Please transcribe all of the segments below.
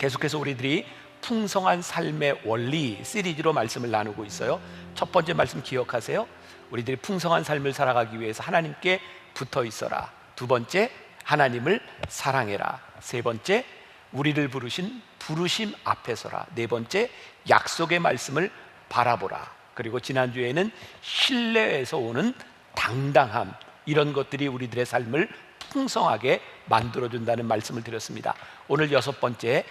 계속해서 우리들이 풍성한 삶의 원리 시리즈로 말씀을 나누고 있어요. 첫 번째 말씀 기억하세요. 우리들이 풍성한 삶을 살아가기 위해서 하나님께 붙어 있어라. 두 번째, 하나님을 사랑해라. 세 번째, 우리를 부르신 부르심 앞에 서라. 네 번째, 약속의 말씀을 바라보라. 그리고 지난주에는 신뢰에서 오는 당당함, 이런 것들이 우리들의 삶을 풍성하게 만들어준다는 말씀을 드렸습니다. 오늘 여섯 번째,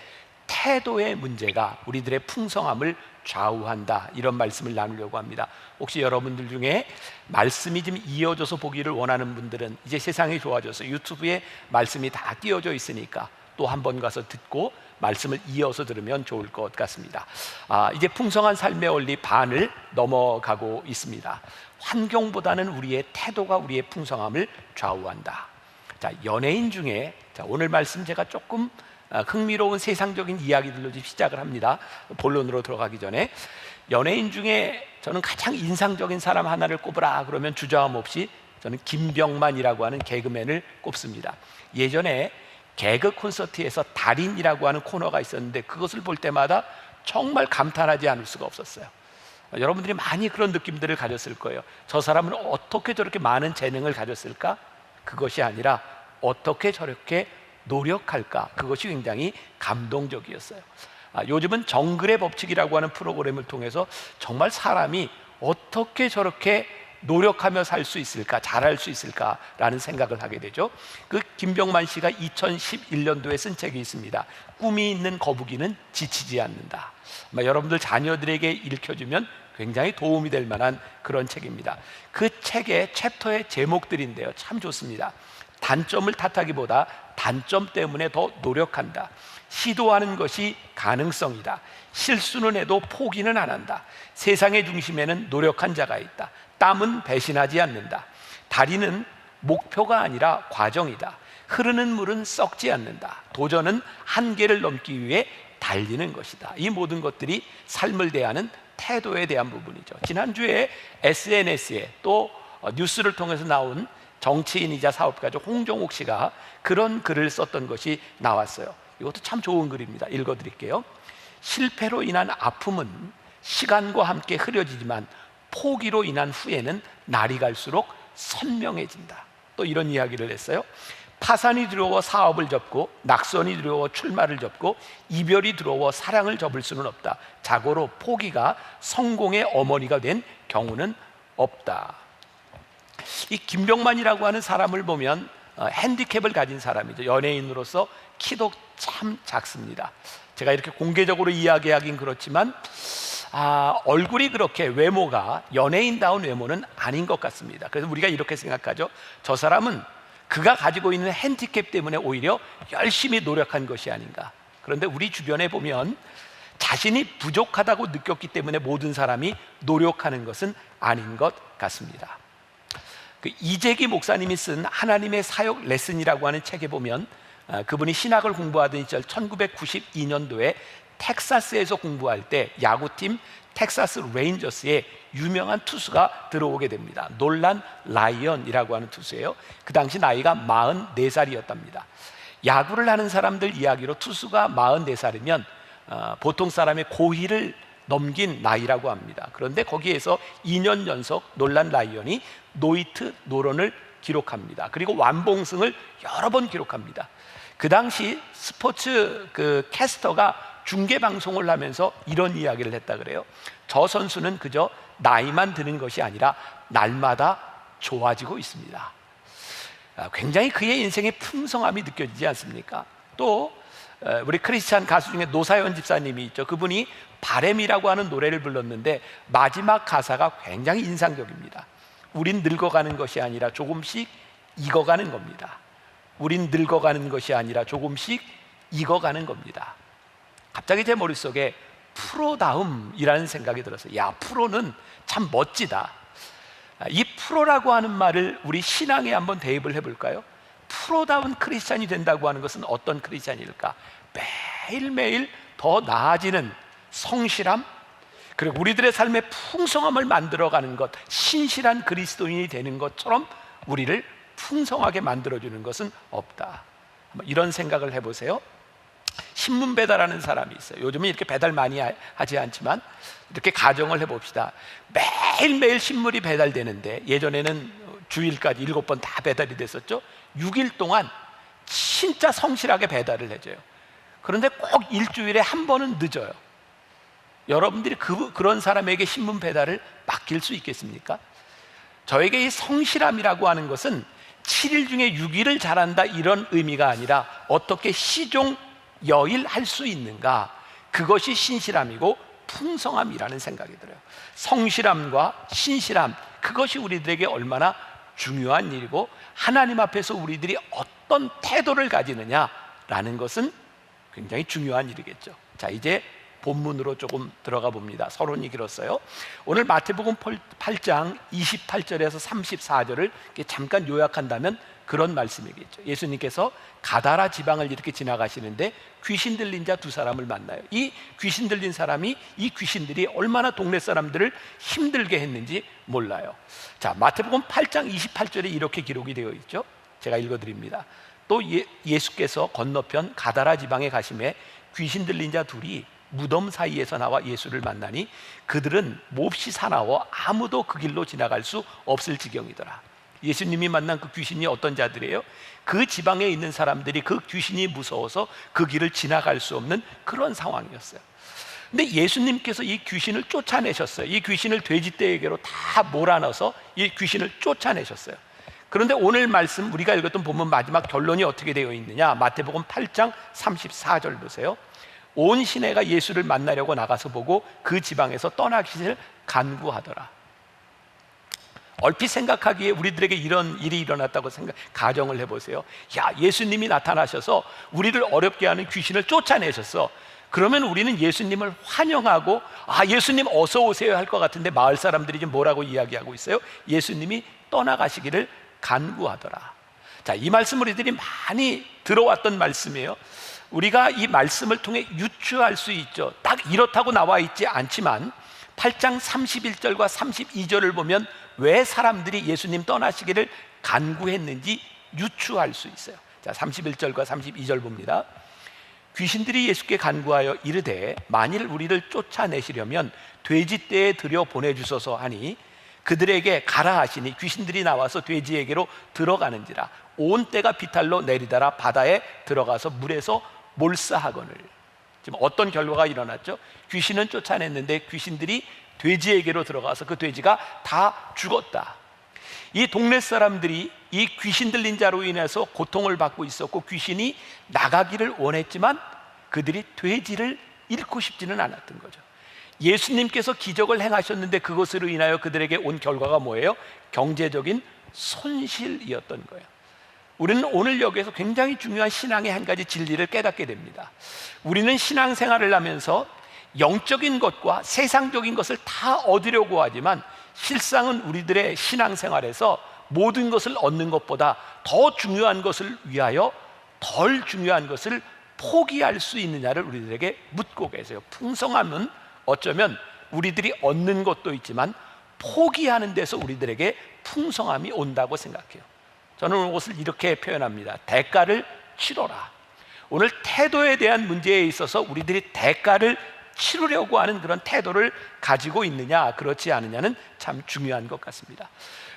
태도의 문제가 우리들의 풍성함을 좌우한다, 이런 말씀을 나누려고 합니다. 혹시 여러분들 중에 말씀이 좀 이어져서 보기를 원하는 분들은 이제 세상이 좋아져서 유튜브에 말씀이 다 띄워져 있으니까 또 한 번 가서 듣고 말씀을 이어서 들으면 좋을 것 같습니다. 이제 풍성한 삶의 원리 반을 넘어가고 있습니다. 환경보다는 우리의 태도가 우리의 풍성함을 좌우한다. 자, 연예인 중에 오늘 말씀 제가 조금 흥미로운 세상적인 이야기들로 시작을 합니다. 본론으로 들어가기 전에 연예인 중에 저는 가장 인상적인 사람 하나를 꼽으라 그러면 주저함 없이 저는 김병만이라고 하는 개그맨을 꼽습니다. 예전에 개그 콘서트에서 달인이라고 하는 코너가 있었는데 그것을 볼 때마다 정말 감탄하지 않을 수가 없었어요. 여러분들이 많이 그런 느낌들을 가졌을 거예요. 저 사람은 어떻게 저렇게 많은 재능을 가졌을까? 그것이 아니라 어떻게 저렇게 노력할까? 그것이 굉장히 감동적이었어요. 요즘은 정글의 법칙이라고 하는 프로그램을 통해서 정말 사람이 어떻게 저렇게 노력하며 살 수 있을까, 잘할 수 있을까라는 생각을 하게 되죠. 그 김병만 씨가 2011년도에 쓴 책이 있습니다. 꿈이 있는 거북이는 지치지 않는다. 여러분들 자녀들에게 읽혀주면 굉장히 도움이 될 만한 그런 책입니다. 그 책의 챕터의 제목들인데요, 참 좋습니다. 단점을 탓하기보다 단점 때문에 더 노력한다. 시도하는 것이 가능성이다. 실수는 해도 포기는 안 한다. 세상의 중심에는 노력한 자가 있다. 땀은 배신하지 않는다. 다리는 목표가 아니라 과정이다. 흐르는 물은 썩지 않는다. 도전은 한계를 넘기 위해 달리는 것이다. 이 모든 것들이 삶을 대하는 태도에 대한 부분이죠. 지난주에 SNS에 또 뉴스를 통해서 나온 정치인이자 사업가죠, 홍정욱 씨가 그런 글을 썼던 것이 나왔어요. 이것도 참 좋은 글입니다. 읽어드릴게요. 실패로 인한 아픔은 시간과 함께 흐려지지만 포기로 인한 후에는 날이 갈수록 선명해진다. 또 이런 이야기를 했어요. 파산이 두려워 사업을 접고 낙선이 두려워 출마를 접고 이별이 두려워 사랑을 접을 수는 없다. 자고로 포기가 성공의 어머니가 된 경우는 없다. 이 김병만이라고 하는 사람을 보면 핸디캡을 가진 사람이죠. 연예인으로서 키도 참 작습니다. 제가 이렇게 공개적으로 이야기하긴 그렇지만 얼굴이 그렇게 외모가 연예인다운 외모는 아닌 것 같습니다. 그래서 우리가 이렇게 생각하죠. 저 사람은 그가 가지고 있는 핸디캡 때문에 오히려 열심히 노력한 것이 아닌가. 그런데 우리 주변에 보면 자신이 부족하다고 느꼈기 때문에 모든 사람이 노력하는 것은 아닌 것 같습니다. 그 이재기 목사님이 쓴 하나님의 사역 레슨이라고 하는 책에 보면 그분이 신학을 공부하던 시절 1992년도에 텍사스에서 공부할 때 야구팀 텍사스 레인저스에 유명한 투수가 들어오게 됩니다. 놀란 라이언이라고 하는 투수예요. 그 당시 나이가 44살이었답니다. 야구를 하는 사람들 이야기로 투수가 44살이면 보통 사람의 고희를 넘긴 나이라고 합니다. 그런데 거기에서 2년 연속 놀란 라이언이 노히트 노런을 기록합니다. 그리고 완봉승을 여러 번 기록합니다. 그 당시 스포츠 캐스터가 중계 방송을 하면서 이런 이야기를 했다 그래요. 저 선수는 그저 나이만 드는 것이 아니라 날마다 좋아지고 있습니다. 굉장히 그의 인생의 풍성함이 느껴지지 않습니까? 또 우리 크리스찬 가수 중에 노사연 집사님이 있죠. 그분이 바램이라고 하는 노래를 불렀는데 마지막 가사가 굉장히 인상적입니다. 우린 늙어가는 것이 아니라 조금씩 익어가는 겁니다. 우린 늙어가는 것이 아니라 조금씩 익어가는 겁니다. 갑자기 제 머릿속에 프로다움이라는 생각이 들었어요. 야, 프로는 참 멋지다. 이 프로라고 하는 말을 우리 신앙에 한번 대입을 해볼까요? 프로다운 크리스찬이 된다고 하는 것은 어떤 크리스찬일까? 매일매일 더 나아지는 성실함, 그리고 우리들의 삶의 풍성함을 만들어가는 것, 신실한 그리스도인이 되는 것처럼 우리를 풍성하게 만들어주는 것은 없다. 이런 생각을 해보세요. 신문 배달하는 사람이 있어요. 요즘은 이렇게 배달 많이 하지 않지만 이렇게 가정을 해봅시다. 매일매일 신문이 배달되는데 예전에는 주일까지 7번 다 배달이 됐었죠. 6일 동안 진짜 성실하게 배달을 해줘요. 그런데 꼭 일주일에 한 번은 늦어요. 여러분들이 그런 사람에게 신문 배달을 맡길 수 있겠습니까? 저에게 이 성실함이라고 하는 것은 7일 중에 6일을 잘한다 이런 의미가 아니라 어떻게 시종여일 할 수 있는가, 그것이 신실함이고 풍성함이라는 생각이 들어요. 성실함과 신실함, 그것이 우리들에게 얼마나 중요한 일이고 하나님 앞에서 우리들이 어떤 태도를 가지느냐라는 것은 굉장히 중요한 일이겠죠. 자, 이제 본문으로 조금 들어가 봅니다. 서론이 길었어요. 오늘 마태복음 8장 28절에서 34절을 잠깐 요약한다면 그런 말씀이겠죠. 예수님께서 가다라 지방을 이렇게 지나가시는데 귀신 들린 자 두 사람을 만나요. 이 귀신 들린 사람이, 이 귀신들이 얼마나 동네 사람들을 힘들게 했는지 몰라요. 자, 마태복음 8장 28절에 이렇게 기록이 되어 있죠. 제가 읽어드립니다. 또 예수께서 건너편 가다라 지방에 가심에 귀신 들린 자 둘이 무덤 사이에서 나와 예수를 만나니 그들은 몹시 사나워 아무도 그 길로 지나갈 수 없을 지경이더라. 예수님이 만난 그 귀신이 어떤 자들이에요? 그 지방에 있는 사람들이 그 귀신이 무서워서 그 길을 지나갈 수 없는 그런 상황이었어요. 근데 예수님께서 이 귀신을 쫓아내셨어요. 이 귀신을 돼지떼에게로 다 몰아넣어서 이 귀신을 쫓아내셨어요. 그런데 오늘 말씀 우리가 읽었던 본문 마지막 결론이 어떻게 되어 있느냐? 마태복음 8장 34절 보세요. 온 시내가 예수를 만나려고 나가서 보고 그 지방에서 떠나기를 간구하더라. 얼핏 생각하기에 우리들에게 이런 일이 일어났다고 가정을 해보세요. 야, 예수님이 나타나셔서 우리를 어렵게 하는 귀신을 쫓아내셨어. 그러면 우리는 예수님을 환영하고 예수님 어서 오세요 할 것 같은데 마을 사람들이 지금 뭐라고 이야기하고 있어요? 예수님이 떠나가시기를 간구하더라. 자, 이 말씀 우리들이 많이 들어왔던 말씀이에요. 우리가 이 말씀을 통해 유추할 수 있죠. 딱 이렇다고 나와 있지 않지만 8장 31절과 32절을 보면 왜 사람들이 예수님 떠나시기를 간구했는지 유추할 수 있어요. 자, 31절과 32절 봅니다. 귀신들이 예수께 간구하여 이르되 만일 우리를 쫓아내시려면 돼지떼에 들여 보내주소서 하니 그들에게 가라 하시니 귀신들이 나와서 돼지에게로 들어가는지라. 온 떼가 비탈로 내리다라 바다에 들어가서 물에서 몰사하거늘. 지금 어떤 결과가 일어났죠? 귀신은 쫓아냈는데 귀신들이 돼지에게로 들어가서 그 돼지가 다 죽었다. 이 동네 사람들이 이 귀신 들린 자로 인해서 고통을 받고 있었고 귀신이 나가기를 원했지만 그들이 돼지를 잃고 싶지는 않았던 거죠. 예수님께서 기적을 행하셨는데 그것으로 인하여 그들에게 온 결과가 뭐예요? 경제적인 손실이었던 거예요. 우리는 오늘 여기에서 굉장히 중요한 신앙의 한 가지 진리를 깨닫게 됩니다. 우리는 신앙생활을 하면서 영적인 것과 세상적인 것을 다 얻으려고 하지만 실상은 우리들의 신앙생활에서 모든 것을 얻는 것보다 더 중요한 것을 위하여 덜 중요한 것을 포기할 수 있느냐를 우리들에게 묻고 계세요. 풍성함은 어쩌면 우리들이 얻는 것도 있지만 포기하는 데서 우리들에게 풍성함이 온다고 생각해요. 저는 이것을 이렇게 표현합니다. 대가를 치러라. 오늘 태도에 대한 문제에 있어서 우리들이 대가를 치르려고 하는 그런 태도를 가지고 있느냐 그렇지 않느냐는 참 중요한 것 같습니다.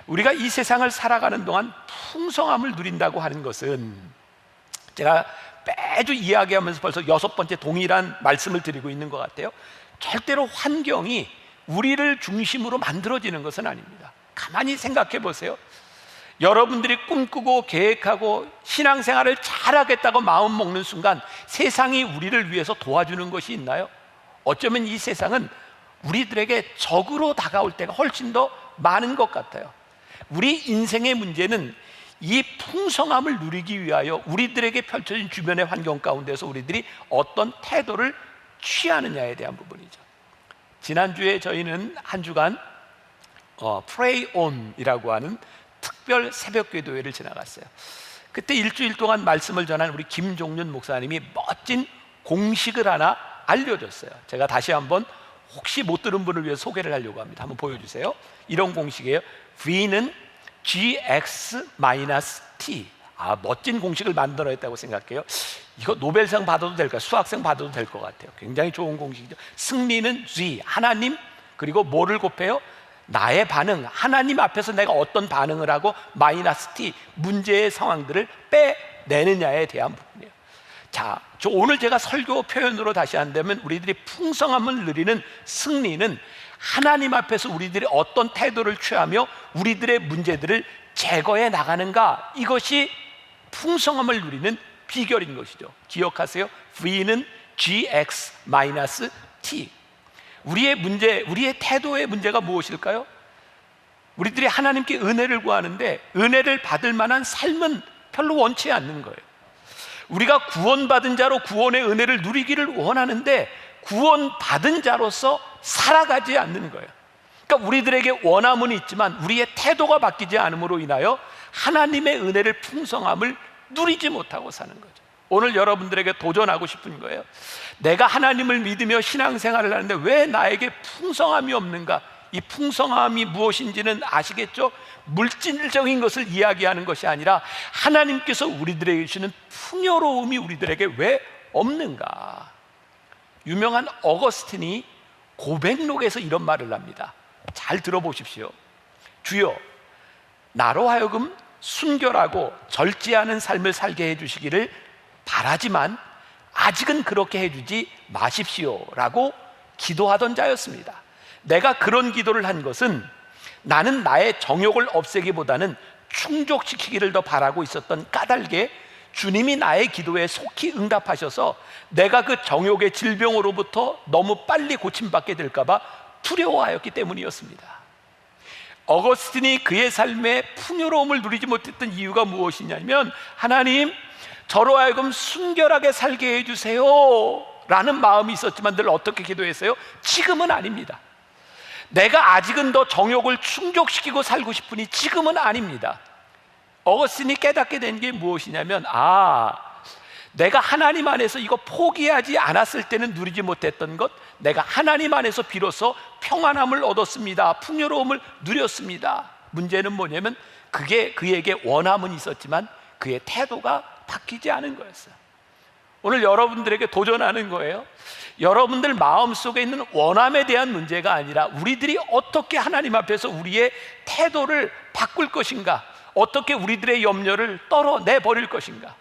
우리가 이 세상을 살아가는 동안 풍성함을 누린다고 하는 것은 제가 매주 이야기하면서 벌써 6번째 동일한 말씀을 드리고 있는 것 같아요. 절대로 환경이 우리를 중심으로 만들어지는 것은 아닙니다. 가만히 생각해 보세요. 여러분들이 꿈꾸고 계획하고 신앙생활을 잘하겠다고 마음 먹는 순간 세상이 우리를 위해서 도와주는 것이 있나요? 어쩌면 이 세상은 우리들에게 적으로 다가올 때가 훨씬 더 많은 것 같아요. 우리 인생의 문제는 이 풍성함을 누리기 위하여 우리들에게 펼쳐진 주변의 환경 가운데서 우리들이 어떤 태도를 취하느냐에 대한 부분이죠. 지난주에 저희는 한 주간 Pray On이라고 하는 특별 새벽기도회를 지나갔어요. 그때 일주일 동안 말씀을 전한 우리 김종윤 목사님이 멋진 공식을 하나 알려줬어요. 제가 다시 한번 혹시 못 들은 분을 위해 소개를 하려고 합니다. 한번 보여주세요. 이런 공식이에요. V는 GX-T. 멋진 공식을 만들어냈다고 생각해요. 이거 노벨상 받아도 될까요? 수학상 받아도 될 것 같아요. 굉장히 좋은 공식이죠. 승리는 G, 하나님, 그리고 뭐를 곱해요? 나의 반응, 하나님 앞에서 내가 어떤 반응을 하고 마이너스 T, 문제의 상황들을 빼내느냐에 대한 부분이에요. 자, 오늘 제가 설교 표현으로 다시 한다면 우리들이 풍성함을 누리는 승리는 하나님 앞에서 우리들이 어떤 태도를 취하며 우리들의 문제들을 제거해 나가는가, 이것이 풍성함을 누리는 비결인 것이죠. 기억하세요. V는 GX-T. 우리의 문제, 우리의 태도의 문제가 무엇일까요? 우리들이 하나님께 은혜를 구하는데 은혜를 받을 만한 삶은 별로 원치 않는 거예요. 우리가 구원받은 자로 구원의 은혜를 누리기를 원하는데 구원받은 자로서 살아가지 않는 거예요. 그러니까 우리들에게 원함은 있지만 우리의 태도가 바뀌지 않음으로 인하여 하나님의 은혜를, 풍성함을 누리지 못하고 사는 거죠. 오늘 여러분들에게 도전하고 싶은 거예요. 내가 하나님을 믿으며 신앙생활을 하는데 왜 나에게 풍성함이 없는가? 이 풍성함이 무엇인지는 아시겠죠? 물질적인 것을 이야기하는 것이 아니라 하나님께서 우리들에게 주시는 풍요로움이 우리들에게 왜 없는가? 유명한 어거스틴이 고백록에서 이런 말을 합니다. 잘 들어보십시오. 주여, 나로 하여금 순결하고 절제하는 삶을 살게 해주시기를 바라지만 아직은 그렇게 해주지 마십시오 라고 기도하던 자였습니다. 내가 그런 기도를 한 것은 나는 나의 정욕을 없애기보다는 충족시키기를 더 바라고 있었던 까닭에 주님이 나의 기도에 속히 응답하셔서 내가 그 정욕의 질병으로부터 너무 빨리 고침받게 될까 봐 두려워하였기 때문이었습니다. 어거스틴이 그의 삶에 풍요로움을 누리지 못했던 이유가 무엇이냐면, 하나님, 저로 하여금 순결하게 살게 해주세요 라는 마음이 있었지만 늘 어떻게 기도했어요? 지금은 아닙니다. 내가 아직은 더 정욕을 충족시키고 살고 싶으니 지금은 아닙니다. 어거스틴이 깨닫게 된 게 무엇이냐면, 내가 하나님 안에서 이거 포기하지 않았을 때는 누리지 못했던 것, 내가 하나님 안에서 비로소 평안함을 얻었습니다. 풍요로움을 누렸습니다. 문제는 뭐냐면 그게 그에게 원함은 있었지만 그의 태도가 바뀌지 않은 거였어요. 오늘 여러분들에게 도전하는 거예요. 여러분들 마음속에 있는 원함에 대한 문제가 아니라 우리들이 어떻게 하나님 앞에서 우리의 태도를 바꿀 것인가, 어떻게 우리들의 염려를 떨어내버릴 것인가.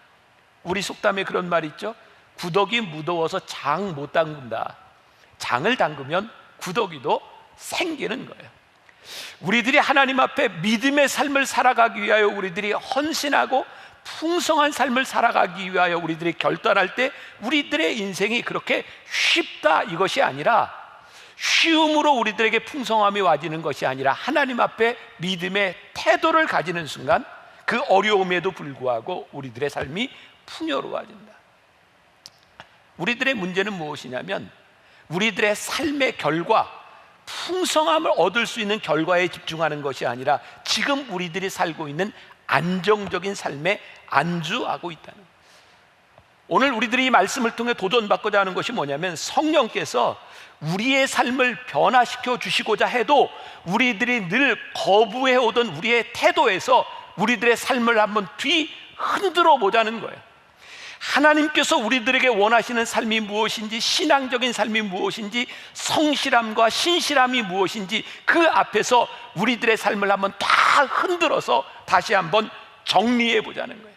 우리 속담에 그런 말이 있죠. 구더기 무더워서 장 못 담근다. 장을 담그면 구더기도 생기는 거예요. 우리들이 하나님 앞에 믿음의 삶을 살아가기 위하여 우리들이 헌신하고 풍성한 삶을 살아가기 위하여 우리들이 결단할 때 우리들의 인생이 그렇게 쉽다 이것이 아니라, 쉬움으로 우리들에게 풍성함이 와지는 것이 아니라 하나님 앞에 믿음의 태도를 가지는 순간 그 어려움에도 불구하고 우리들의 삶이 풍요로워진다. 우리들의 문제는 무엇이냐면 우리들의 삶의 결과, 풍성함을 얻을 수 있는 결과에 집중하는 것이 아니라 지금 우리들이 살고 있는 안정적인 삶에 안주하고 있다는 거예요. 오늘 우리들이 이 말씀을 통해 도전받고자 하는 것이 뭐냐면, 성령께서 우리의 삶을 변화시켜 주시고자 해도 우리들이 늘 거부해 오던 우리의 태도에서 우리들의 삶을 한번 흔들어 보자는 거예요. 하나님께서 우리들에게 원하시는 삶이 무엇인지, 신앙적인 삶이 무엇인지, 성실함과 신실함이 무엇인지 그 앞에서 우리들의 삶을 한번 다 흔들어서 다시 한번 정리해 보자는 거예요.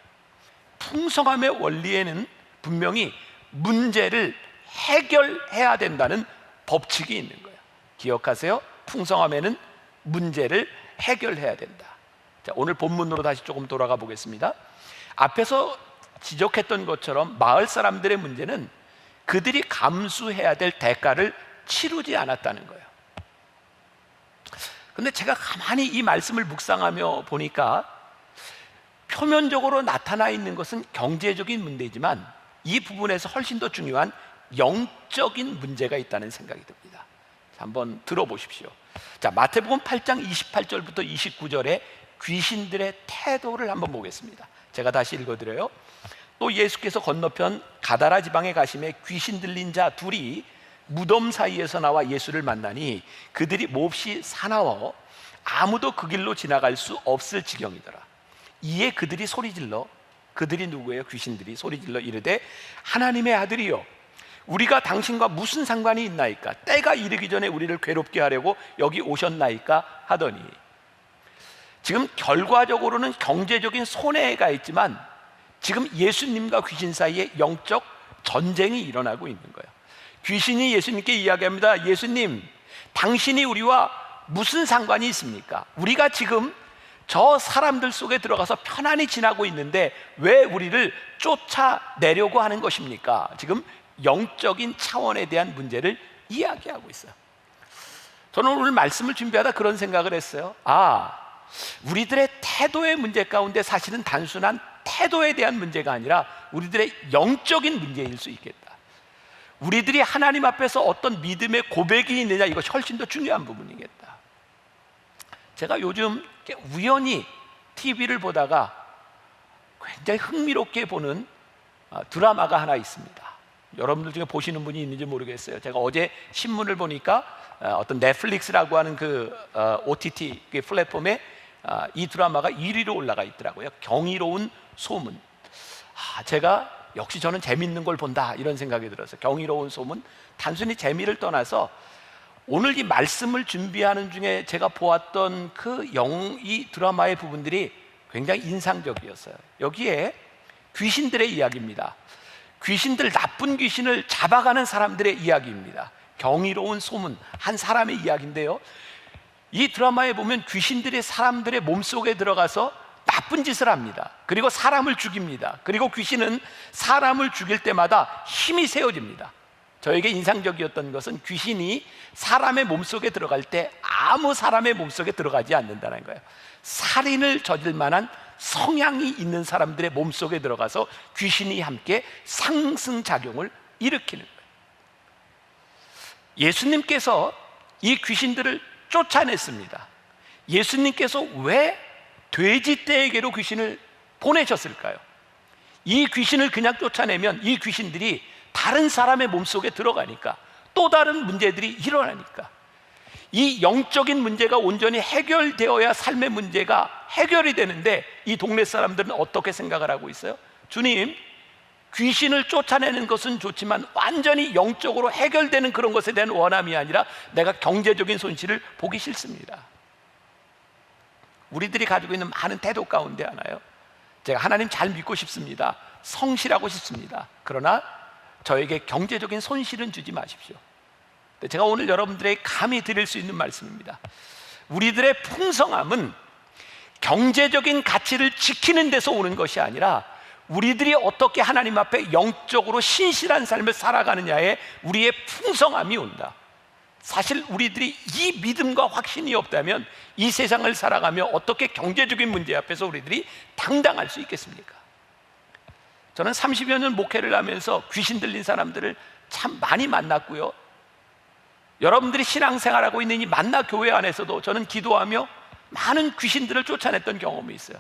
풍성함의 원리에는 분명히 문제를 해결해야 된다는 법칙이 있는 거예요. 기억하세요. 풍성함에는 문제를 해결해야 된다. 자, 오늘 본문으로 다시 조금 돌아가 보겠습니다. 앞에서 지적했던 것처럼 마을 사람들의 문제는 그들이 감수해야 될 대가를 치르지 않았다는 거예요. 그런데 제가 가만히 이 말씀을 묵상하며 보니까 표면적으로 나타나 있는 것은 경제적인 문제이지만 이 부분에서 훨씬 더 중요한 영적인 문제가 있다는 생각이 듭니다. 한번 들어보십시오. 자, 마태복음 8장 28절부터 29절에 귀신들의 태도를 한번 보겠습니다. 제가 다시 읽어드려요. 또 예수께서 건너편 가다라 지방에 가심에 귀신 들린 자 둘이 무덤 사이에서 나와 예수를 만나니 그들이 몹시 사나워 아무도 그 길로 지나갈 수 없을 지경이더라. 이에 그들이 소리질러 그들이 누구예요? 귀신들이 소리질러 이르되 하나님의 아들이요 우리가 당신과 무슨 상관이 있나이까? 때가 이르기 전에 우리를 괴롭게 하려고 여기 오셨나이까? 하더니, 지금 결과적으로는 경제적인 손해가 있지만 지금 예수님과 귀신 사이에 영적 전쟁이 일어나고 있는 거예요. 귀신이 예수님께 이야기합니다. 예수님, 당신이 우리와 무슨 상관이 있습니까? 우리가 지금 저 사람들 속에 들어가서 편안히 지나고 있는데 왜 우리를 쫓아내려고 하는 것입니까? 지금 영적인 차원에 대한 문제를 이야기하고 있어요. 저는 오늘 말씀을 준비하다 그런 생각을 했어요. 우리들의 태도의 문제 가운데 사실은 단순한 태도에 대한 문제가 아니라 우리들의 영적인 문제일 수 있겠다. 우리들이 하나님 앞에서 어떤 믿음의 고백이 있느냐, 이것이 훨씬 더 중요한 부분이겠다. 제가 요즘 우연히 TV를 보다가 굉장히 흥미롭게 보는 드라마가 하나 있습니다. 여러분들 중에 보시는 분이 있는지 모르겠어요. 제가 어제 신문을 보니까 어떤 넷플릭스라고 하는 그 OTT 플랫폼에 이 드라마가 1위로 올라가 있더라고요. 경이로운 소문. 제가 역시 저는 재밌는 걸 본다 이런 생각이 들어서 경이로운 소문. 단순히 재미를 떠나서 오늘 이 말씀을 준비하는 중에 제가 보았던 이 드라마의 부분들이 굉장히 인상적이었어요. 여기에 귀신들의 이야기입니다. 귀신들, 나쁜 귀신을 잡아가는 사람들의 이야기입니다. 경이로운 소문, 한 사람의 이야기인데요, 이 드라마에 보면 귀신들이 사람들의 몸속에 들어가서 나쁜 짓을 합니다. 그리고 사람을 죽입니다. 그리고 귀신은 사람을 죽일 때마다 힘이 세워집니다. 저에게 인상적이었던 것은 귀신이 사람의 몸속에 들어갈 때 아무 사람의 몸속에 들어가지 않는다는 거예요. 살인을 저질 만한 성향이 있는 사람들의 몸속에 들어가서 귀신이 함께 상승작용을 일으키는 거예요. 예수님께서 이 귀신들을 쫓아냈습니다. 예수님께서 왜 돼지떼에게로 귀신을 보내셨을까요? 이 귀신을 그냥 쫓아내면 이 귀신들이 다른 사람의 몸속에 들어가니까 또 다른 문제들이 일어나니까, 이 영적인 문제가 온전히 해결되어야 삶의 문제가 해결이 되는데 이 동네 사람들은 어떻게 생각을 하고 있어요? 주님, 귀신을 쫓아내는 것은 좋지만 완전히 영적으로 해결되는 그런 것에 대한 원함이 아니라 내가 경제적인 손실을 보기 싫습니다. 우리들이 가지고 있는 많은 태도 가운데 하나요, 제가 하나님 잘 믿고 싶습니다, 성실하고 싶습니다. 그러나 저에게 경제적인 손실은 주지 마십시오. 제가 오늘 여러분들에게 감히 드릴 수 있는 말씀입니다. 우리들의 풍성함은 경제적인 가치를 지키는 데서 오는 것이 아니라 우리들이 어떻게 하나님 앞에 영적으로 신실한 삶을 살아가느냐에 우리의 풍성함이 온다. 사실 우리들이 이 믿음과 확신이 없다면 이 세상을 살아가며 어떻게 경제적인 문제 앞에서 우리들이 당당할 수 있겠습니까? 저는 30여 년 목회를 하면서 귀신 들린 사람들을 참 많이 만났고요, 여러분들이 신앙생활하고 있는 이 만나 교회 안에서도 저는 기도하며 많은 귀신들을 쫓아냈던 경험이 있어요.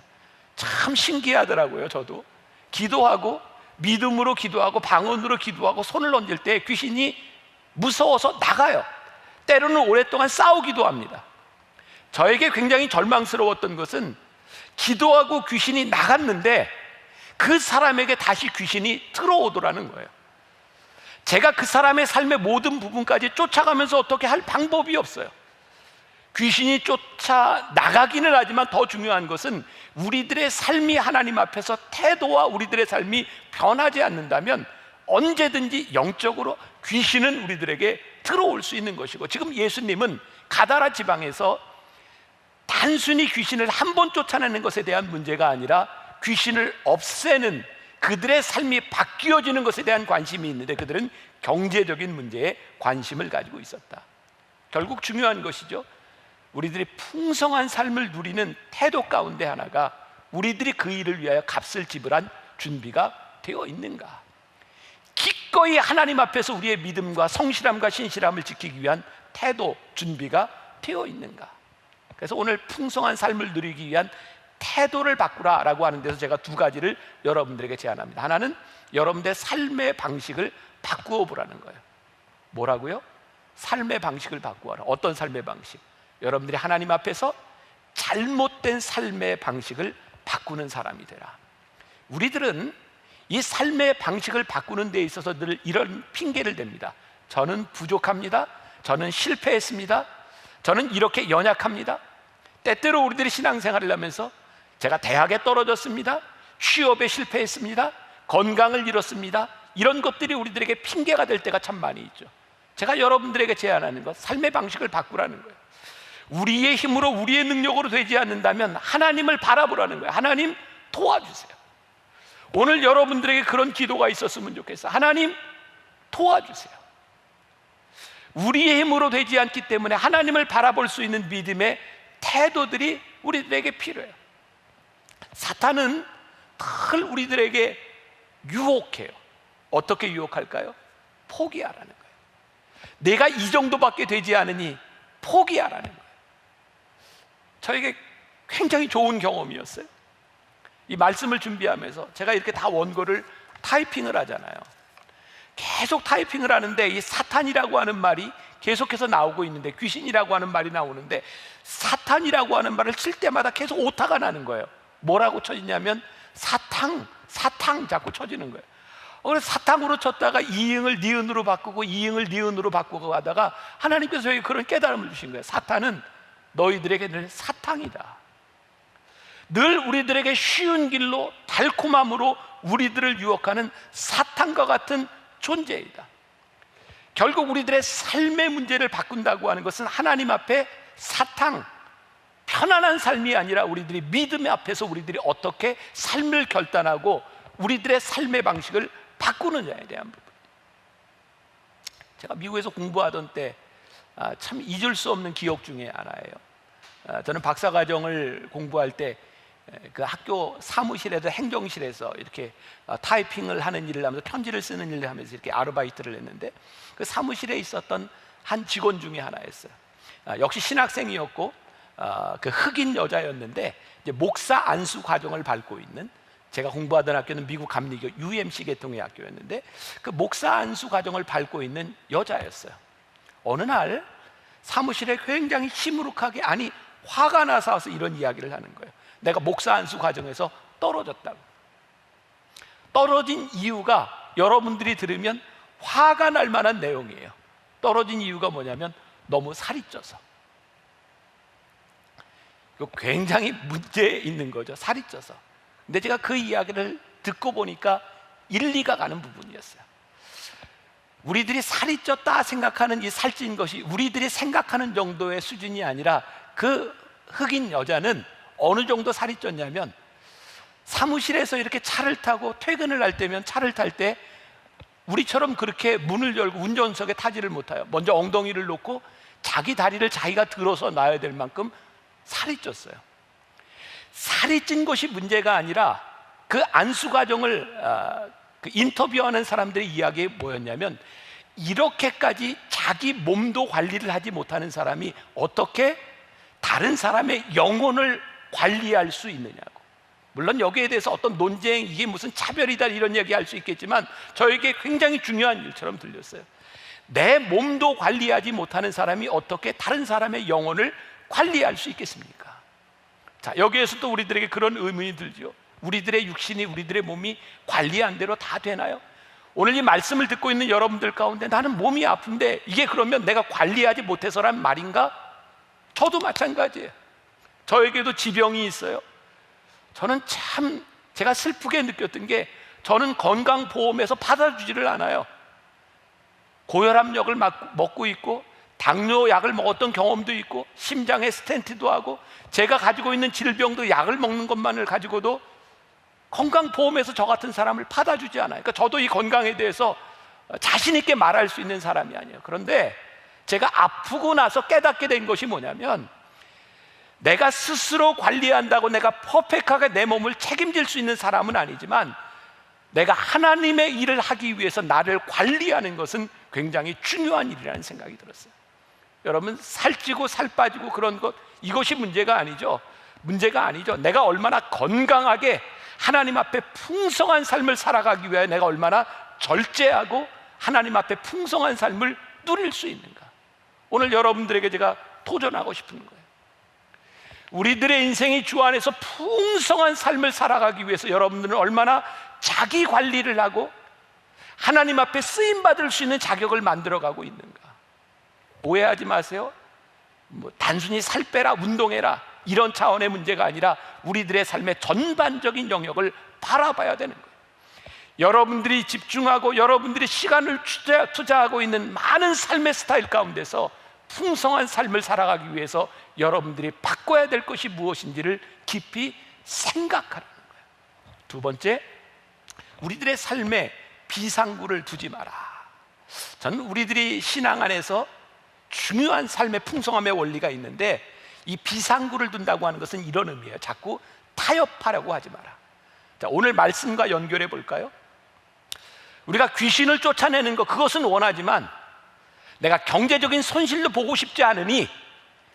참 신기하더라고요. 저도 기도하고 믿음으로 기도하고 방언으로 기도하고 손을 얹을 때 귀신이 무서워서 나가요. 때로는 오랫동안 싸우기도 합니다. 저에게 굉장히 절망스러웠던 것은 기도하고 귀신이 나갔는데 그 사람에게 다시 귀신이 들어오더라는 거예요. 제가 그 사람의 삶의 모든 부분까지 쫓아가면서 어떻게 할 방법이 없어요. 귀신이 쫓아나가기는 하지만 더 중요한 것은 우리들의 삶이 하나님 앞에서 태도와 우리들의 삶이 변하지 않는다면 언제든지 영적으로 귀신은 우리들에게 들어올 수 있는 것이고, 지금 예수님은 가다라 지방에서 단순히 귀신을 한 번 쫓아내는 것에 대한 문제가 아니라 귀신을 없애는 그들의 삶이 바뀌어지는 것에 대한 관심이 있는데 그들은 경제적인 문제에 관심을 가지고 있었다. 결국 중요한 것이죠. 우리들이 풍성한 삶을 누리는 태도 가운데 하나가 우리들이 그 일을 위하여 값을 지불한 준비가 되어 있는가, 기꺼이 하나님 앞에서 우리의 믿음과 성실함과 신실함을 지키기 위한 태도, 준비가 되어 있는가. 그래서 오늘 풍성한 삶을 누리기 위한 태도를 바꾸라라고 하는 데서 제가 두 가지를 여러분들에게 제안합니다. 하나는 여러분들의 삶의 방식을 바꾸어 보라는 거예요. 뭐라고요? 삶의 방식을 바꾸어라. 어떤 삶의 방식? 여러분들이 하나님 앞에서 잘못된 삶의 방식을 바꾸는 사람이 되라. 우리들은 이 삶의 방식을 바꾸는 데 있어서 늘 이런 핑계를 댑니다. 저는 부족합니다. 저는 실패했습니다. 저는 이렇게 연약합니다. 때때로 우리들이 신앙생활을 하면서 제가 대학에 떨어졌습니다. 취업에 실패했습니다. 건강을 잃었습니다. 이런 것들이 우리들에게 핑계가 될 때가 참 많이 있죠. 제가 여러분들에게 제안하는 것, 삶의 방식을 바꾸라는 거예요. 우리의 힘으로, 우리의 능력으로 되지 않는다면 하나님을 바라보라는 거예요. 하나님 도와주세요. 오늘 여러분들에게 그런 기도가 있었으면 좋겠어요. 하나님 도와주세요. 우리의 힘으로 되지 않기 때문에 하나님을 바라볼 수 있는 믿음의 태도들이 우리들에게 필요해요. 사탄은 늘 우리들에게 유혹해요. 어떻게 유혹할까요? 포기하라는 거예요. 내가 이 정도밖에 되지 않으니 포기하라는 거예요. 저에게 굉장히 좋은 경험이었어요. 이 말씀을 준비하면서 제가 이렇게 다 원고를 타이핑을 하잖아요. 계속 타이핑을 하는데 이 사탄이라고 하는 말이 계속해서 나오고 있는데, 귀신이라고 하는 말이 나오는데, 사탄이라고 하는 말을 쓸 때마다 계속 오타가 나는 거예요. 뭐라고 쳐지냐면 사탕 자꾸 쳐지는 거예요. 그래서 사탕으로 쳤다가 이응을 니은으로 바꾸고 이응을 니은으로 바꾸고 하다가 하나님께서 저에게 그런 깨달음을 주신 거예요. 사탄은 너희들에게 늘 사탕이다. 늘 우리들에게 쉬운 길로, 달콤함으로 우리들을 유혹하는 사탄과 같은 존재이다. 결국 우리들의 삶의 문제를 바꾼다고 하는 것은 하나님 앞에 사탕, 편안한 삶이 아니라 우리들이 믿음 앞에서 우리들이 어떻게 삶을 결단하고 우리들의 삶의 방식을 바꾸느냐에 대한 부분. 제가 미국에서 공부하던 때 참 잊을 수 없는 기억 중에 하나예요. 저는 박사과정을 공부할 때 그 학교 사무실에서, 행정실에서 이렇게 타이핑을 하는 일을 하면서, 편지를 쓰는 일을 하면서 이렇게 아르바이트를 했는데, 그 사무실에 있었던 한 직원 중에 하나였어요. 역시 신학생이었고 그 흑인 여자였는데, 이제 목사 안수 과정을 밟고 있는, 제가 공부하던 학교는 미국 감리교 UMC 계통의 학교였는데 그 목사 안수 과정을 밟고 있는 여자였어요. 어느 날 사무실에 굉장히 시무룩하게, 아니 화가 나서 와서 이런 이야기를 하는 거예요. 내가 목사 안수 과정에서 떨어졌다고. 떨어진 이유가 여러분들이 들으면 화가 날 만한 내용이에요. 떨어진 이유가 뭐냐면 너무 살이 쪄서. 이거 굉장히 문제 있는 거죠. 살이 쪄서. 근데 제가 그 이야기를 듣고 보니까 일리가 가는 부분이었어요. 우리들이 살이 쪘다 생각하는 이 살찐 것이 우리들이 생각하는 정도의 수준이 아니라, 그 흑인 여자는 어느 정도 살이 쪘냐면, 사무실에서 이렇게 차를 타고 퇴근을 할 때면, 차를 탈 때 우리처럼 그렇게 문을 열고 운전석에 타지를 못해요. 먼저 엉덩이를 놓고 자기 다리를 자기가 들어서 놔야 될 만큼 살이 쪘어요. 살이 찐 것이 문제가 아니라 그 안수 과정을 그 인터뷰하는 사람들의 이야기에 뭐였냐면, 이렇게까지 자기 몸도 관리를 하지 못하는 사람이 어떻게 다른 사람의 영혼을 관리할 수 있느냐고. 물론 여기에 대해서 어떤 논쟁, 이게 무슨 차별이다 이런 얘기 할 수 있겠지만 저에게 굉장히 중요한 일처럼 들렸어요. 내 몸도 관리하지 못하는 사람이 어떻게 다른 사람의 영혼을 관리할 수 있겠습니까? 자, 여기에서 또 우리들에게 그런 의문이 들죠. 우리들의 육신이, 우리들의 몸이 관리한 대로 다 되나요? 오늘 이 말씀을 듣고 있는 여러분들 가운데 나는 몸이 아픈데 이게 그러면 내가 관리하지 못해서란 말인가? 저도 마찬가지예요. 저에게도 지병이 있어요. 저는 참 제가 슬프게 느꼈던 게, 저는 건강보험에서 받아주지를 않아요. 고혈압약을 먹고 있고 당뇨 약을 먹었던 경험도 있고 심장에 스텐트도 하고, 제가 가지고 있는 질병도 약을 먹는 것만을 가지고도 건강보험에서 저 같은 사람을 받아주지 않아요. 그러니까 저도 이 건강에 대해서 자신 있게 말할 수 있는 사람이 아니에요. 그런데 제가 아프고 나서 깨닫게 된 것이 뭐냐면, 내가 스스로 관리한다고 내가 퍼펙트하게 내 몸을 책임질 수 있는 사람은 아니지만, 내가 하나님의 일을 하기 위해서 나를 관리하는 것은 굉장히 중요한 일이라는 생각이 들었어요. 여러분, 살찌고 살 빠지고 그런 것, 이것이 문제가 아니죠. 문제가 아니죠. 내가 얼마나 건강하게 하나님 앞에 풍성한 삶을 살아가기 위해 내가 얼마나 절제하고 하나님 앞에 풍성한 삶을 누릴 수 있는가. 오늘 여러분들에게 제가 도전하고 싶은 거예요. 우리들의 인생이 주 안에서 풍성한 삶을 살아가기 위해서 여러분들은 얼마나 자기 관리를 하고 하나님 앞에 쓰임받을 수 있는 자격을 만들어가고 있는가. 오해하지 마세요. 단순히 살 빼라, 운동해라 이런 차원의 문제가 아니라 우리들의 삶의 전반적인 영역을 바라봐야 되는 거예요. 여러분들이 집중하고 여러분들이 시간을 투자하고 있는 많은 삶의 스타일 가운데서 풍성한 삶을 살아가기 위해서 여러분들이 바꿔야 될 것이 무엇인지를 깊이 생각하라는 거예요. 두 번째, 우리들의 삶에 비상구를 두지 마라. 저는 우리들이 신앙 안에서 중요한 삶의 풍성함의 원리가 있는데, 이 비상구를 둔다고 하는 것은 이런 의미예요. 자꾸 타협하려고 하지 마라. 자, 오늘 말씀과 연결해 볼까요? 우리가 귀신을 쫓아내는 것, 그것은 원하지만 내가 경제적인 손실도 보고 싶지 않으니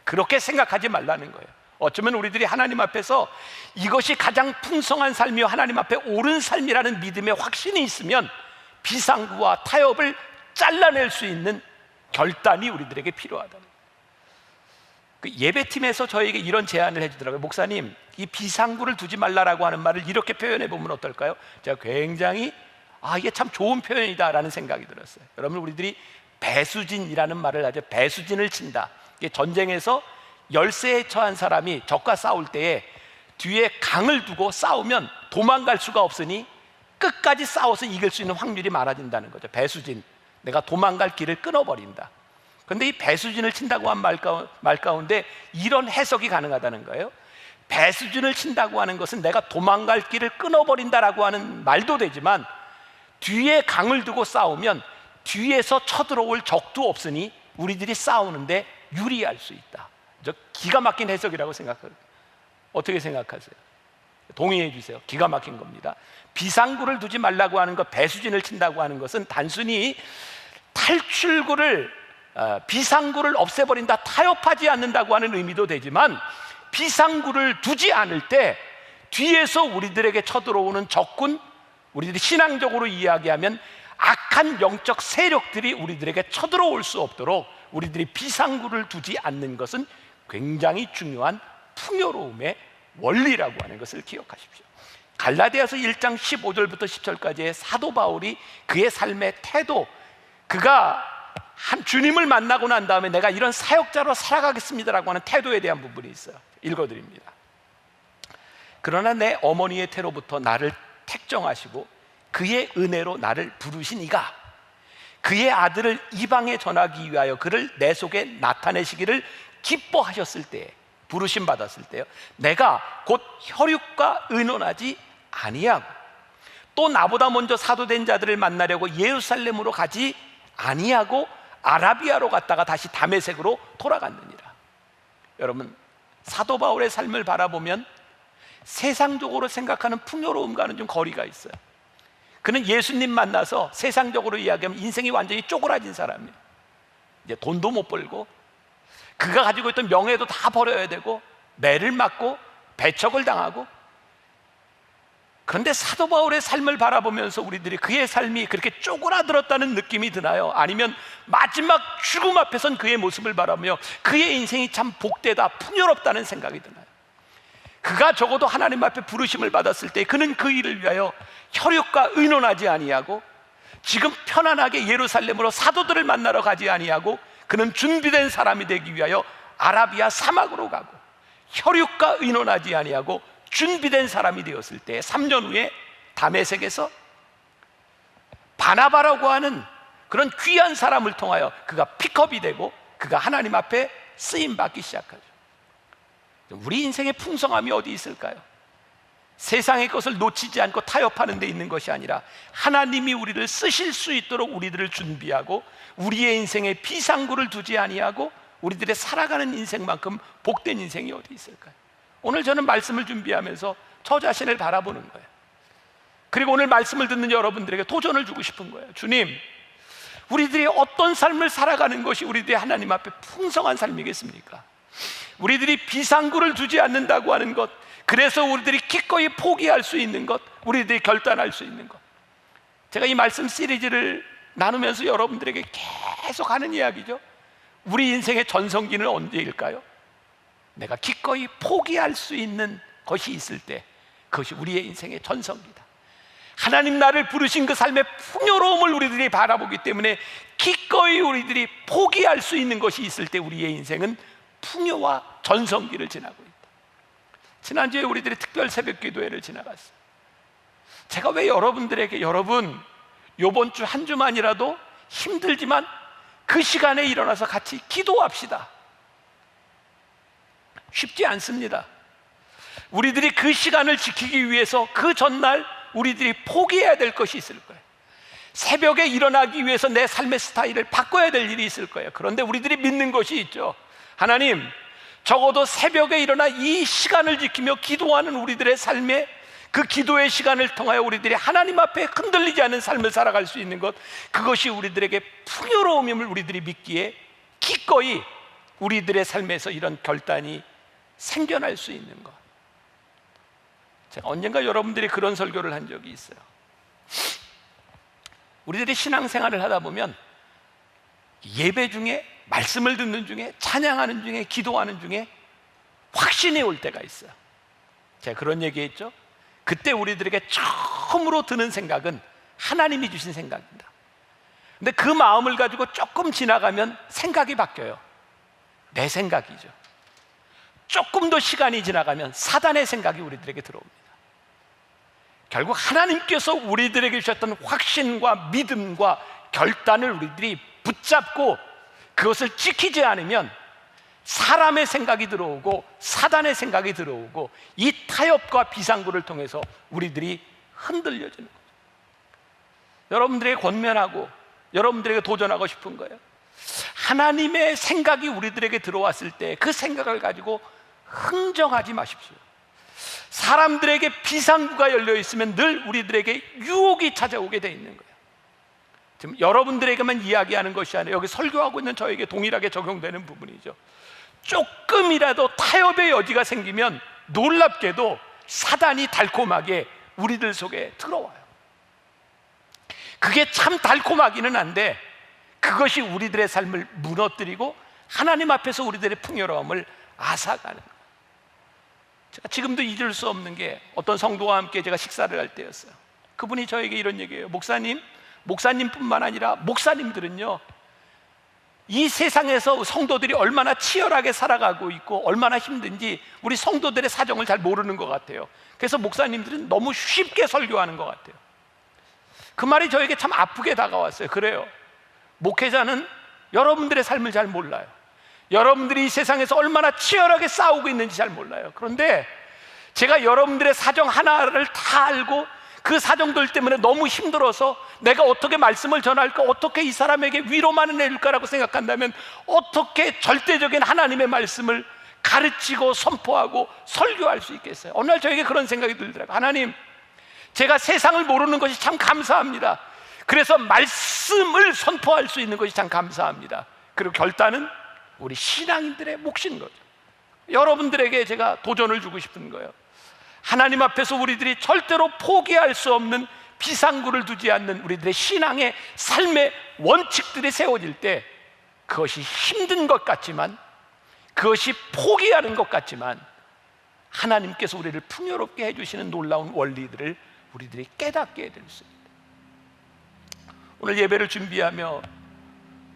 그렇게 생각하지 말라는 거예요. 어쩌면 우리들이 하나님 앞에서 이것이 가장 풍성한 삶이요 하나님 앞에 옳은 삶이라는 믿음의 확신이 있으면 비상구와 타협을 잘라낼 수 있는 결단이 우리들에게 필요하다는 거예요. 그 예배팀에서 저에게 이런 제안을 해주더라고요. 목사님, 이 비상구를 두지 말라라고 하는 말을 이렇게 표현해 보면 어떨까요? 제가 굉장히 이게 참 좋은 표현이다 라는 생각이 들었어요. 여러분, 우리들이 배수진이라는 말을 하죠. 배수진을 친다. 이게 전쟁에서 열세에 처한 사람이 적과 싸울 때에 뒤에 강을 두고 싸우면 도망갈 수가 없으니 끝까지 싸워서 이길 수 있는 확률이 많아진다는 거죠. 배수진, 내가 도망갈 길을 끊어버린다. 그런데 이 배수진을 친다고 한 말 가운데 이런 해석이 가능하다는 거예요. 배수진을 친다고 하는 것은 내가 도망갈 길을 끊어버린다라고 하는 말도 되지만, 뒤에 강을 두고 싸우면 뒤에서 쳐들어올 적도 없으니 우리들이 싸우는데 유리할 수 있다. 저 기가 막힌 해석이라고 생각해요. 어떻게 생각하세요? 동의해 주세요. 기가 막힌 겁니다. 비상구를 두지 말라고 하는 것, 배수진을 친다고 하는 것은 단순히 탈출구를, 비상구를 없애버린다, 타협하지 않는다고 하는 의미도 되지만, 비상구를 두지 않을 때 뒤에서 우리들에게 쳐들어오는 적군, 우리들이 신앙적으로 이야기하면 악한 영적 세력들이 우리들에게 쳐들어올 수 없도록 우리들이 비상구를 두지 않는 것은 굉장히 중요한 풍요로움의 원리라고 하는 것을 기억하십시오. 갈라디아서 1장 15절부터 10절까지의 사도 바울이 그의 삶의 태도, 그가 한 주님을 만나고 난 다음에 내가 이런 사역자로 살아가겠습니다라고 하는 태도에 대한 부분이 있어요. 읽어드립니다. 그러나 내 어머니의 태로부터 나를 택정하시고 그의 은혜로 나를 부르신 이가 그의 아들을 이방에 전하기 위하여 그를 내 속에 나타내시기를 기뻐하셨을 때에, 부르심 받았을 때요, 내가 곧 혈육과 의논하지 아니하고 또 나보다 먼저 사도된 자들을 만나려고 예루살렘으로 가지 아니하고 아라비아로 갔다가 다시 다메섹으로 돌아갔느니라. 여러분, 사도 바울의 삶을 바라보면 세상적으로 생각하는 풍요로움과는 좀 거리가 있어요. 그는 예수님 만나서 세상적으로 이야기하면 인생이 완전히 쪼그라진 사람이에요. 이제 돈도 못 벌고 그가 가지고 있던 명예도 다 버려야 되고 매를 맞고 배척을 당하고. 그런데 사도 바울의 삶을 바라보면서 우리들이 그의 삶이 그렇게 쪼그라들었다는 느낌이 드나요? 아니면 마지막 죽음 앞에선 그의 모습을 바라보며 그의 인생이 참 복되다, 풍요롭다는 생각이 드나요? 그가 적어도 하나님 앞에 부르심을 받았을 때 그는 그 일을 위하여 혈육과 의논하지 아니하고, 지금 편안하게 예루살렘으로 사도들을 만나러 가지 아니하고, 그는 준비된 사람이 되기 위하여 아라비아 사막으로 가고 혈육과 의논하지 아니하고 준비된 사람이 되었을 때 3년 후에 다메섹에서 바나바라고 하는 그런 귀한 사람을 통하여 그가 픽업이 되고 그가 하나님 앞에 쓰임받기 시작하죠. 우리 인생의 풍성함이 어디 있을까요? 세상의 것을 놓치지 않고 타협하는 데 있는 것이 아니라 하나님이 우리를 쓰실 수 있도록 우리들을 준비하고 우리의 인생에 비상구를 두지 아니하고 우리들의 살아가는 인생만큼 복된 인생이 어디 있을까요? 오늘 저는 말씀을 준비하면서 저 자신을 바라보는 거예요. 그리고 오늘 말씀을 듣는 여러분들에게 도전을 주고 싶은 거예요. 주님, 우리들이 어떤 삶을 살아가는 것이 우리들의 하나님 앞에 풍성한 삶이겠습니까? 우리들이 비상구를 두지 않는다고 하는 것, 그래서 우리들이 기꺼이 포기할 수 있는 것, 우리들이 결단할 수 있는 것. 제가 이 말씀 시리즈를 나누면서 여러분들에게 계속 하는 이야기죠. 우리 인생의 전성기는 언제일까요? 내가 기꺼이 포기할 수 있는 것이 있을 때 그것이 우리의 인생의 전성기다. 하나님 나를 부르신 그 삶의 풍요로움을 우리들이 바라보기 때문에 기꺼이 우리들이 포기할 수 있는 것이 있을 때 우리의 인생은 풍요와 전성기를 지나고 있다. 지난주에 우리들이 특별 새벽 기도회를 지나갔어요. 제가 왜 여러분들에게 여러분 요번 주 한 주만이라도 힘들지만 그 시간에 일어나서 같이 기도합시다. 쉽지 않습니다. 우리들이 그 시간을 지키기 위해서 그 전날 우리들이 포기해야 될 것이 있을 거예요. 새벽에 일어나기 위해서 내 삶의 스타일을 바꿔야 될 일이 있을 거예요. 그런데 우리들이 믿는 것이 있죠. 하나님, 적어도 새벽에 일어나 이 시간을 지키며 기도하는 우리들의 삶에 그 기도의 시간을 통하여 우리들이 하나님 앞에 흔들리지 않는 삶을 살아갈 수 있는 것, 그것이 우리들에게 풍요로움임을 우리들이 믿기에 기꺼이 우리들의 삶에서 이런 결단이 생겨날 수 있는 것. 제가 언젠가 여러분들이 그런 설교를 한 적이 있어요. 우리들이 신앙생활을 하다 보면 예배 중에, 말씀을 듣는 중에, 찬양하는 중에, 기도하는 중에 확신이 올 때가 있어요. 제가 그런 얘기했죠. 그때 우리들에게 처음으로 드는 생각은 하나님이 주신 생각입니다. 근데 그 마음을 가지고 조금 지나가면 생각이 바뀌어요. 내 생각이죠. 조금 더 시간이 지나가면 사단의 생각이 우리들에게 들어옵니다. 결국 하나님께서 우리들에게 주셨던 확신과 믿음과 결단을 우리들이 붙잡고 그것을 지키지 않으면 사람의 생각이 들어오고 사단의 생각이 들어오고 이 타협과 비상구를 통해서 우리들이 흔들려지는 거죠. 여러분들에게 권면하고 여러분들에게 도전하고 싶은 거예요. 하나님의 생각이 우리들에게 들어왔을 때 그 생각을 가지고 흥정하지 마십시오. 사람들에게 비상구가 열려 있으면 늘 우리들에게 유혹이 찾아오게 돼 있는 거예요. 지금 여러분들에게만 이야기하는 것이 아니라 여기 설교하고 있는 저에게 동일하게 적용되는 부분이죠. 조금이라도 타협의 여지가 생기면 놀랍게도 사단이 달콤하게 우리들 속에 들어와요. 그게 참 달콤하기는 한데 그것이 우리들의 삶을 무너뜨리고 하나님 앞에서 우리들의 풍요로움을 앗아가는 거예요. 제가 지금도 잊을 수 없는 게 어떤 성도와 함께 제가 식사를 할 때였어요. 그분이 저에게 이런 얘기예요. 목사님뿐만 아니라 목사님들은요, 이 세상에서 성도들이 얼마나 치열하게 살아가고 있고 얼마나 힘든지 우리 성도들의 사정을 잘 모르는 것 같아요. 그래서 목사님들은 너무 쉽게 설교하는 것 같아요. 그 말이 저에게 참 아프게 다가왔어요. 그래요. 목회자는 여러분들의 삶을 잘 몰라요. 여러분들이 이 세상에서 얼마나 치열하게 싸우고 있는지 잘 몰라요. 그런데 제가 여러분들의 사정 하나를 다 알고 그 사정들 때문에 너무 힘들어서 내가 어떻게 말씀을 전할까, 어떻게 이 사람에게 위로만을 내릴까라고 생각한다면 어떻게 절대적인 하나님의 말씀을 가르치고 선포하고 설교할 수 있겠어요? 어느 날 저에게 그런 생각이 들더라고요. 하나님, 제가 세상을 모르는 것이 참 감사합니다. 그래서 말씀을 선포할 수 있는 것이 참 감사합니다. 그리고 결단은 우리 신앙인들의 몫인 거죠. 여러분들에게 제가 도전을 주고 싶은 거예요. 하나님 앞에서 우리들이 절대로 포기할 수 없는 비상구를 두지 않는 우리들의 신앙의 삶의 원칙들이 세워질 때 그것이 힘든 것 같지만, 그것이 포기하는 것 같지만 하나님께서 우리를 풍요롭게 해주시는 놀라운 원리들을 우리들이 깨닫게 될 수 있습니다. 오늘 예배를 준비하며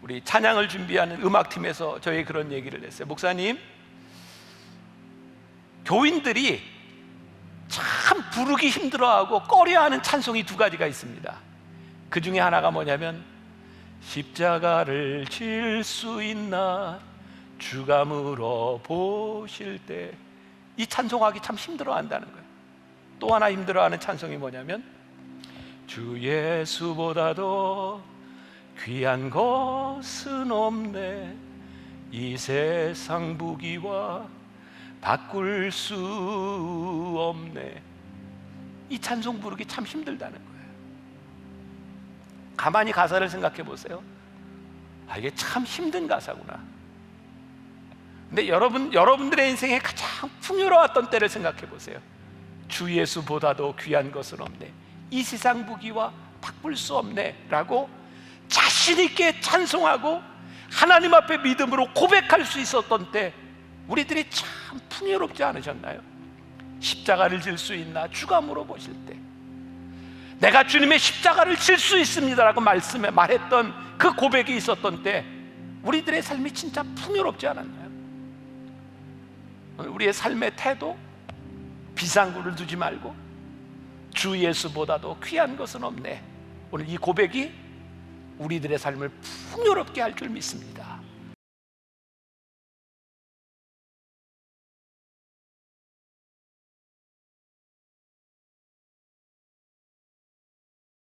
우리 찬양을 준비하는 음악팀에서 저에게 그런 얘기를 했어요. 목사님, 교인들이 참 부르기 힘들어하고 꺼려하는 찬송이 두 가지가 있습니다. 그 중에 하나가 뭐냐면 십자가를 질 수 있나 주가 물어보실 때, 이 찬송하기 참 힘들어한다는 거예요. 또 하나 힘들어하는 찬송이 뭐냐면 주 예수보다도 귀한 것은 없네, 이 세상 부귀와 바꿀 수 없네. 이 찬송 부르기 참 힘들다는 거예요. 가만히 가사를 생각해 보세요. 이게 참 힘든 가사구나. 근데 여러분들의 인생에 가장 풍요로웠던 때를 생각해 보세요. 주 예수보다도 귀한 것은 없네, 이 세상 부귀와 바꿀 수 없네 라고 자신 있게 찬송하고 하나님 앞에 믿음으로 고백할 수 있었던 때 우리들이 참 풍요롭지 않으셨나요? 십자가를 질 수 있나? 주가 물어보실 때 내가 주님의 십자가를 질 수 있습니다라고 말했던 그 고백이 있었던 때 우리들의 삶이 진짜 풍요롭지 않았나요? 우리의 삶의 태도, 비상구를 두지 말고 주 예수보다도 귀한 것은 없네. 오늘 이 고백이 우리들의 삶을 풍요롭게 할 줄 믿습니다.